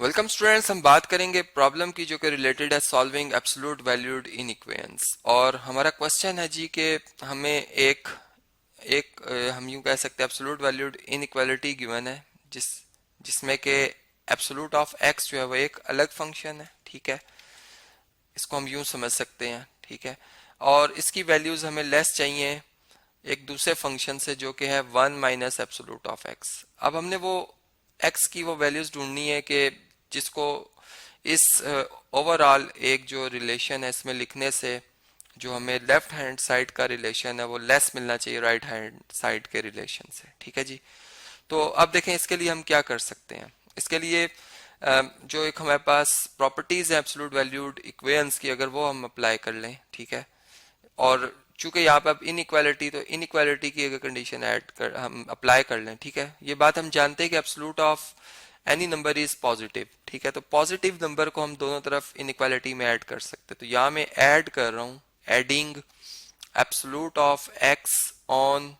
Welcome students, हम बात करेंगे प्रॉब्लम की जो कि रिलेटेड है सॉल्विंग एब्सोल्यूट वैल्यूड इनइक्वेशंस। और हमारा क्वेश्चन है जी कि हमें एक एक हम यूं कह सकते हैं एब्सोल्यूट वैल्यूड इनइक्वालिटी गिवन है जिसमें कि एब्सोल्यूट ऑफ एक्स जो है वो एक अलग फंक्शन है। ठीक है, इसको हम यूं समझ सकते हैं। ठीक है, और इसकी वैल्यूज हमें लेस चाहिए एक दूसरे फंक्शन से जो कि है 1 माइनस एब्सोल्यूट ऑफ एक्स। अब हमने वो एक्स की वो वैल्यूज ढूंढनी है कि जिसको इस ओवरऑल एक जो रिलेशन है इसमें लिखने से जो हमें लेफ्ट हैंड साइड का रिलेशन है वो लेस मिलना चाहिए राइट हैंड साइड के रिलेशन से। ठीक है जी, तो अब देखें इसके लिए हम क्या कर सकते हैं। इसके लिए जो एक हमारे पास प्रॉपर्टीज है एब्सोल्यूट वैल्यूड इक्वेशंस की, अगर वो हम अप्लाई कर लें। ठीक है, और चूंकि यहाँ पे अब इनइक्वालिटी, तो इनइक्वालिटी की अगर कंडीशन ऐड कर हम अप्लाई कर लें। ठीक है, ये बात हम जानते हैं कि absolute of any number is positive. ठीक है, तो पॉजिटिव नंबर को हम दोनों तरफ इनइक्वालिटी में ऐड कर सकते हैं। तो यहाँ मैं ऐड कर रहा हूँ, adding absolute of x on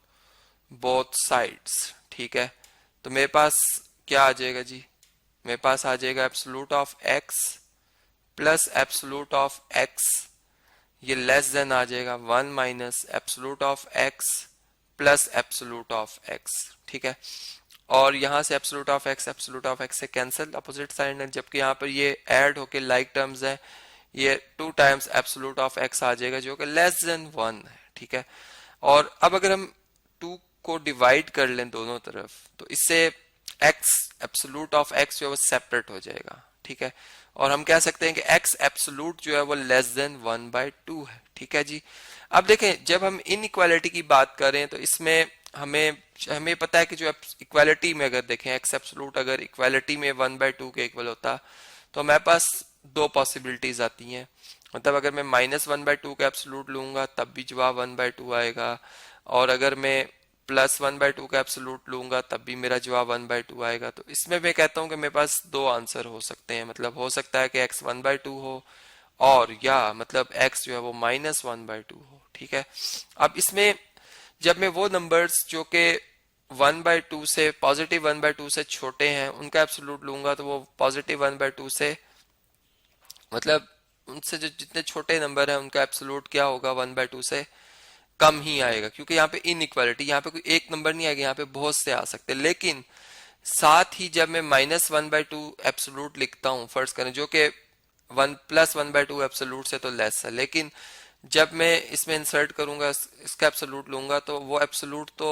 both sides. ठीक है, तो मेरे पास क्या आ जाएगा जी, मेरे पास आ जाएगा absolute of x plus absolute of x, ये लेस देन आ जाएगा 1 minus absolute of x plus absolute of x. ठीक है, और यहां से एब्सोल्यूट ऑफ एक्स से कैंसिल अपोजिट साइड है, जबकि यहाँ पर ये ऐड होके लाइक टर्म्स है, ये 2 टाइम्स एब्सोल्यूट ऑफ एक्स आ जाएगा जो कि लेस देन 1 है। ठीक है, और अब अगर हम 2 को डिवाइड कर लें दोनों तरफ तो इससे एक्स एब्सोल्यूट ऑफ एक्स जो है वो सेपरेट हो जाएगा। ठीक है, और हम कह सकते हैं कि एक्स एब्सोल्यूट जो है वो लेस देन 1/2 है। ठीक है जी, अब देखें जब हम इनइक्वालिटी की बात करें तो इसमें हमें हमें पता है कि जो इक्वालिटी में अगर देखें एक्स एब्सोल्यूट अगर इक्वालिटी में 1/2 के इक्वल होता तो हमारे पास दो पॉसिबिलिटीज आती हैं। मतलब अगर मैं -1/2 का एब्सोल्यूट लूंगा तब भी जवाब 1/2 आएगा, और अगर मैं +1/2 का एब्सोल्यूट लूंगा तब भी मेरा जवाब 1/2 आएगा। तो इसमें मैं कहता हूं कि मेरे पास दो आंसर हो सकते हैं। मतलब हो सकता है कि x 1/2 हो, और या मतलब x जो है वो -1/2 हो। ठीक है, अब इसमें जब मैं वो नंबर्स जो कि 1/2 से पॉजिटिव 1/2 से छोटे हैं उनका एब्सोल्यूट लूंगा तो वो पॉजिटिव 1/2 से मतलब उनसे जो जितने छोटे नंबर है उनका एब्सोल्यूट क्या होगा 1/2 से कम ही आएगा, क्योंकि यहाँ पे इनइक्वालिटी, यहाँ पे कोई एक नंबर नहीं आएगा, यहाँ पे बहुत से आ सकते हैं। लेकिन साथ ही जब मैं -1/2 एब्सोल्यूट लिखता हूँ, फर्ज करें जो कि 1 + 1/2 एब्सोल्यूट से तो लेस है, लेकिन जब मैं इसमें इंसर्ट करूंगा इसका एब्सोल्यूट लूंगा तो वो एब्सोल्यूट तो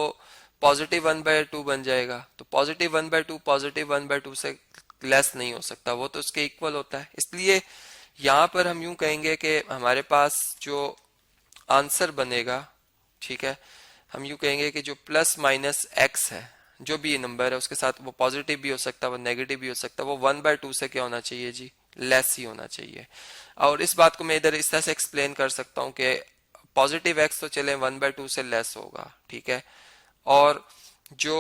पॉजिटिव 1/2 बन जाएगा। तो पॉजिटिव 1/2 पॉजिटिव 1/2 से लेस नहीं हो सकता, वो तो उसके इक्वल होता है। इसलिए यहाँ पर हम यूं कहेंगे कि हमारे पास जो आंसर बनेगा, ठीक है, हम यूं कहेंगे कि जो प्लस माइनस एक्स है, जो भी ये नंबर है उसके साथ वो पॉजिटिव भी हो सकता है वो नेगेटिव भी हो सकता है, वो 1/2 से क्या होना चाहिए जी, लेस ही होना चाहिए। और इस बात को मैं इधर इस तरह से एक्सप्लेन कर सकता हूँ कि पॉजिटिव एक्स तो चले 1/2 से लेस होगा। ठीक है, और जो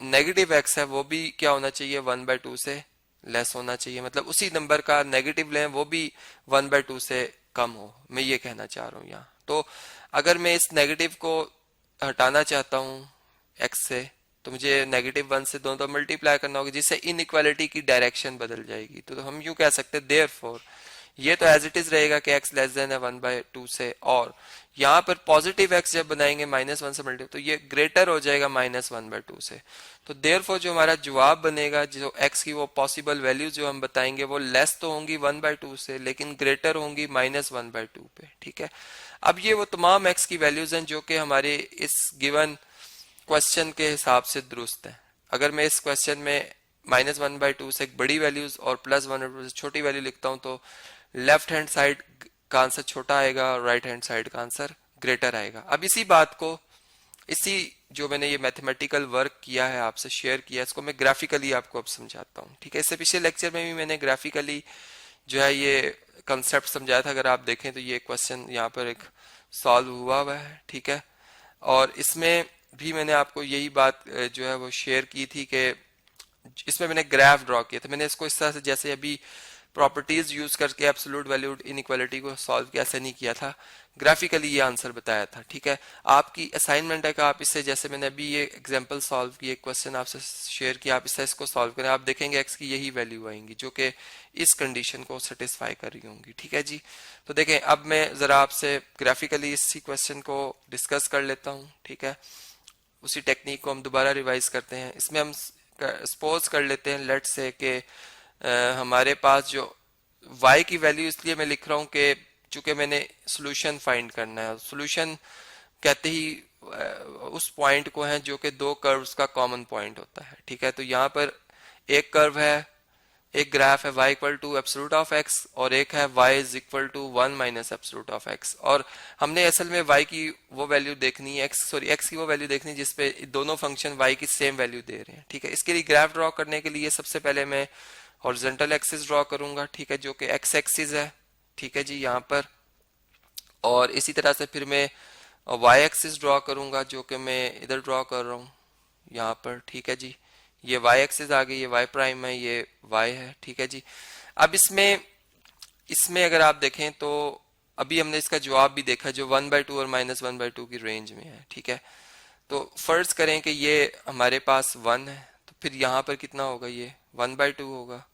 नेगेटिव एक्स है वो भी क्या होना चाहिए 1/2 से लेस होना चाहिए। मतलब उसी नंबर का नेगेटिव लें वो भी 1/2 से कम हो, मैं ये कहना चाह रहा हूँ यहाँ। तो अगर मैं इस नेगेटिव को हटाना चाहता हूँ एक्स से तो मुझे -1 से दोनों तो मल्टीप्लाई करना होगा, जिससे इनइक्वालिटी की डायरेक्शन बदल जाएगी। तो हम यूं कह सकते हैं देयरफॉर ये तो एज इट इज रहेगा कि x लेस देन है 1/2 से, और यहाँ पर पॉजिटिव x जब बनाएंगे -1 से मल्टीप्लाई तो ये ग्रेटर हो जाएगा -1/2 से। तो देयरफॉर जो हमारा जवाब बनेगा, जो x की वो पॉसिबल वैल्यू जो हम बताएंगे वो लेस तो होंगी 1/2 से लेकिन ग्रेटर होंगी -1/2 पे। ठीक है, अब ये वो तमाम x की वैल्यूज हैं जो कि हमारे इस गिवन क्वेश्चन के हिसाब से दुरुस्त है। अगर मैं इस क्वेश्चन में -1/2 से एक बड़ी वैल्यूज और +1/2 से छोटी वैल्यू लिखता हूं तो लेफ्ट हैंड साइड का आंसर छोटा आएगा और राइट हैंड साइड का आंसर ग्रेटर आएगा। अब इसी बात को, इसी जो मैंने ये मैथमेटिकल वर्क किया है आपसे शेयर किया, इसको मैं ग्राफिकली आपको अब समझाता हूँ। ठीक है, इससे पिछले लेक्चर में भी मैंने ग्राफिकली जो है ये कंसेप्ट समझाया था। अगर आप देखें तो ये क्वेश्चन यहाँ पर एक सॉल्व हुआ है। ठीक है, और इसमें भी मैंने आपको यही बात जो है वो शेयर की थी कि इसमें मैंने ग्राफ ड्रॉ किया था। मैंने इसको इस तरह से जैसे अभी प्रॉपर्टीज यूज करके एब्सोल्यूट वैल्यूड इनइक्वालिटी को सॉल्व कैसे नहीं किया था, ग्राफिकली ये आंसर बताया था। ठीक है, आपकी असाइनमेंट है कि आप इससे, जैसे मैंने अभी ये एग्जांपल सॉल्व की, एक क्वेश्चन आपसे शेयर किया, आप इससे इसको सॉल्व करें, आप देखेंगे एक्स की यही वैल्यू आएंगी जो कि इस कंडीशन को सेटिस्फाई कर रही होंगी। ठीक है जी, तो देखें अब मैं जरा आपसे ग्राफिकली इसी क्वेश्चन को डिस्कस कर लेता हूँ। ठीक है, उसी टेक्निक को हम दोबारा रिवाइज करते हैं। इसमें हम सपोज कर लेते हैं, लेट से कि हमारे पास जो y की वैल्यू, इसलिए मैं लिख रहा हूँ कि चूंकि मैंने सोल्यूशन फाइंड करना है, सोल्यूशन कहते ही उस पॉइंट को है जो कि दो कर्व्स का कॉमन पॉइंट होता है। ठीक है, तो यहाँ पर एक कर्व है, एक ग्राफ है y equal to absolute of x, और एक है y is equal to 1 minus absolute of x, और हमने असल में y की वो वैल्यू देखनी है, x की वो वैल्यू देखनी है जिसपे दोनों फंक्शन y की सेम वैल्यू दे रहे हैं। ठीक है, इसके लिए ग्राफ ड्रॉ करने के लिए सबसे पहले मैं हॉरिजॉन्टल एक्सिस ड्रॉ करूंगा। ठीक है, जो कि x एक्सिस है। ठीक है जी, यहाँ पर, और इसी तरह से फिर मैं y एक्सिस ड्रॉ करूंगा जो कि मैं इधर ड्रॉ कर रहा हूँ यहाँ पर। ठीक है जी, ये y एक्सिस आ गई, ये y प्राइम है, ये y है। ठीक है जी, अब इसमें इसमें अगर आप देखें तो अभी हमने इसका जवाब भी देखा जो 1/2 और -1/2 की रेंज में है। ठीक है, तो फर्ज करें कि ये हमारे पास 1 है, तो फिर यहाँ पर कितना होगा, ये 1/2 होगा,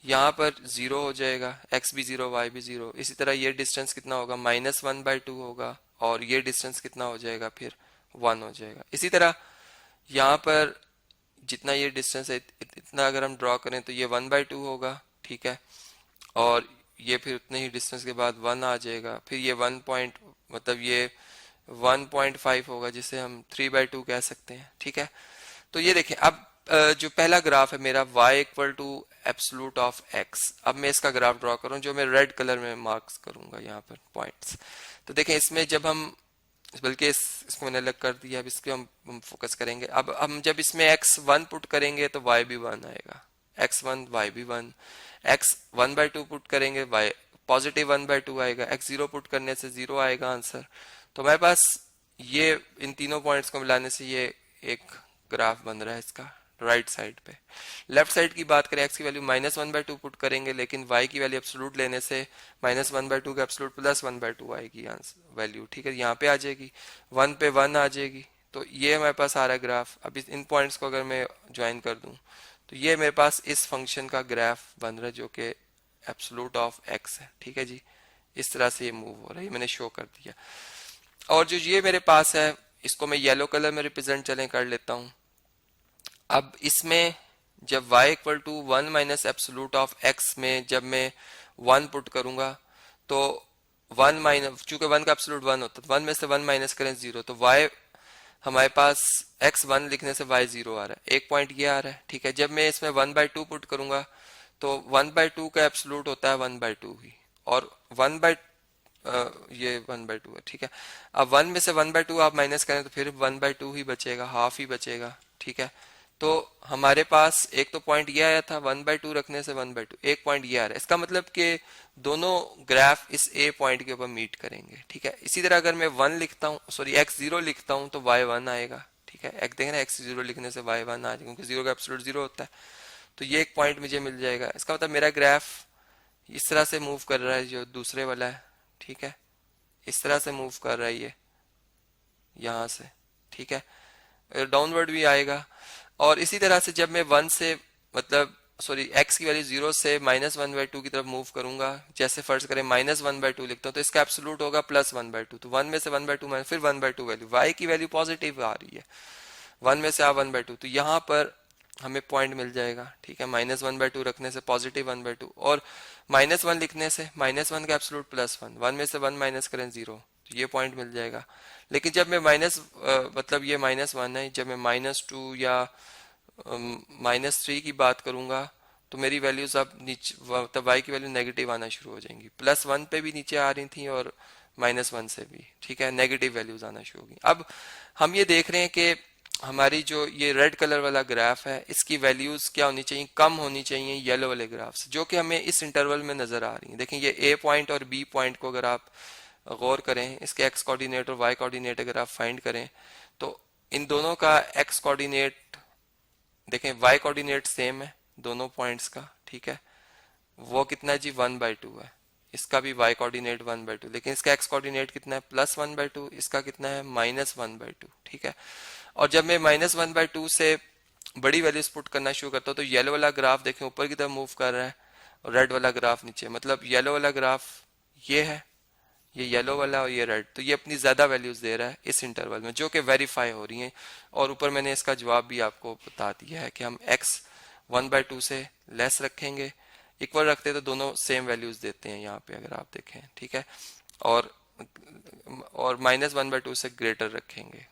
यहाँ पर 0 हो जाएगा, x भी 0 y भी 0। इसी तरह ये डिस्टेंस कितना होगा, -1/2 होगा, और ये डिस्टेंस कितना हो जाएगा, फिर 1 हो जाएगा। इसी तरह यहाँ पर जितना ये डिस्टेंस है इतना अगर हम ड्रॉ करें तो ये 1/2 होगा। ठीक है, और ये फिर उतने ही डिस्टेंस के बाद 1 आ जाएगा, फिर ये 1 पॉइंट, मतलब ये 1.5 होगा, जिसे हम 3/2 कह सकते हैं। ठीक है, तो ये देखें अब जो पहला ग्राफ है मेरा y equal to absolute of x, अब मैं इसका ग्राफ ड्रॉ करूं जो मैं रेड कलर में मार्क्स करूंगा यहाँ पर पॉइंट्स। तो देखें इसमें जब हम, बल्कि इसको मैंने अलग कर दिया, अब इसके हम फोकस करेंगे। अब हम जब इसमें x1 पुट करेंगे तो y भी 1 आएगा, x1 y भी 1, x 1/2 पुट करेंगे y पॉजिटिव 1/2 आएगा, x0 पुट करने से 0 आएगा आंसर। तो हमारे पास ये इन तीनों पॉइंट्स को मिलाने से ये एक ग्राफ बन रहा है इसका राइट साइड पे। लेफ्ट साइड की बात करें, x की वैल्यू -1/2 पुट करेंगे, लेकिन y की वैल्यू एब्सोल्यूट लेने से -1/2 का एब्सोल्यूट +1/2 आएगी आंसर वैल्यू। ठीक है, यहाँ पे आ जाएगी, 1 पे 1 आ जाएगी। तो ये हमारे पास आ रहा है ग्राफ। अब इन पॉइंट्स को अगर मैं ज्वाइन कर दूं तो ये मेरे पास इस फंक्शन का ग्राफ बन रहा है जो कि एब्सोल्यूट ऑफ x है। ठीक है जी, इस तरह से ये मूव हो रहा है, ये मैंने शो कर दिया। और जो ये मेरे पास है इसको मैं येलो कलर में रिप्रेजेंट चलें कर लेता हूं। अब इसमें जब y equal to 1 minus absolute of x में जब मैं 1 पुट करूंगा तो 1 माइनस, चूंकि 1 का एब्सोल्यूट 1 होता है, 1 में से 1 माइनस करें 0, तो y हमारे पास x 1 लिखने से y 0 आ रहा है, एक पॉइंट ये आ रहा है। ठीक है, जब मैं इसमें 1/2 पुट करूंगा तो 1/2 का एब्सोल्यूट होता है 1/2 ही, और 1 बाई ये 1/2 है। ठीक है, अब 1 में से 1/2 आप माइनस करें तो फिर 1/2 ही बचेगा, हाफ ही बचेगा। ठीक है, तो हमारे पास एक तो पॉइंट ये आया था 1/2 रखने से 1/2, एक पॉइंट ये आ रहा है, इसका मतलब कि दोनों ग्राफ इस ए पॉइंट के ऊपर मीट करेंगे। ठीक है, इसी तरह अगर मैं 1 लिखता हूँ, सॉरी x0 लिखता हूँ तो y 1 आएगा। ठीक है, देखें ना, x0 लिखने से y 1 आ जाएगा क्योंकि 0 का एब्सोल्यूट 0 होता है। तो ये एक पॉइंट मुझे मिल जाएगा, इसका मतलब मेरा ग्राफ इस तरह से मूव कर रहा है, जो दूसरे वाला है। ठीक है, इस तरह से मूव कर रहा है ये यहाँ से। ठीक है, डाउनवर्ड भी आएगा। और इसी तरह से जब मैं 1 से, मतलब सॉरी x की वैल्यू 0 से -1/2 की तरफ मूव करूंगा, जैसे फर्ज करें -1/2 लिखता हूं तो इसका एब्सोल्यूट होगा +1/2, तो 1 में से 1/2 फिर 1/2 वैल्यू, y की वैल्यू पॉजिटिव आ रही है, 1 में से आ 1/2, तो यहाँ पर हमें पॉइंट मिल जाएगा। ठीक है, -1/2 रखने से पॉजिटिव 1/2, और -1 लिखने से -1 का एब्सोल्यूट +1, 1 में से 1 माइनस करें 0, तो ये पॉइंट मिल जाएगा। लेकिन जब मैं मतलब ये -1 है, जब मैं -2 या -3 की बात करूंगा तो मेरी वैल्यूज अब नीचे, मतलब y की वैल्यू नेगेटिव आना शुरू हो जाएंगी, +1 पे भी नीचे आ रही थी और -1 से भी। ठीक है, नेगेटिव वैल्यूज आना शुरू होगी। अब हम ये देख रहे हैं कि हमारी जो ये रेड कलर वाला ग्राफ है इसकी वैल्यूज क्या होनी चाहिए, कम होनी चाहिए येलो वाले ग्राफ से, जो कि हमें इस इंटरवल में नजर आ रही है। देखें ये ए पॉइंट और बी पॉइंट को अगर आप गौर करें, इसके एक्स कोऑर्डिनेट और वाई कोऑर्डिनेट अगर आप फाइंड करें तो इन दोनों का एक्स कोऑर्डिनेट देखें, वाई कोऑर्डिनेट सेम है दोनों पॉइंट्स का। ठीक है, वो कितना है जी 1/2 है। इसका भी y कोऑर्डिनेट 1/2, लेकिन इसका x कोऑर्डिनेट कितना है +1/2, इसका कितना है -1/2। ठीक है। और जब मैं -1/2 से बड़ी वैल्यूज पुट करना शुरू करता हूँ तो येलो वाला ग्राफ देखें ऊपर की तरफ मूव कर रहा है और रेड वाला ग्राफ नीचे, मतलब येलो वाला ग्राफ ये है, ये येलो वाला और ये रेड, तो ये अपनी ज्यादा वैल्यूज दे रहा है इस इंटरवल में जो कि वेरीफाई हो रही हैं। और ऊपर मैंने इसका जवाब भी आपको बता दिया है कि हम x 1/2 से लेस रखेंगे, इक्वल रखते हैं तो दोनों सेम वैल्यूज देते हैं यहाँ पे अगर आप देखें। ठीक है। और -1/2 से ग्रेटर रखेंगे।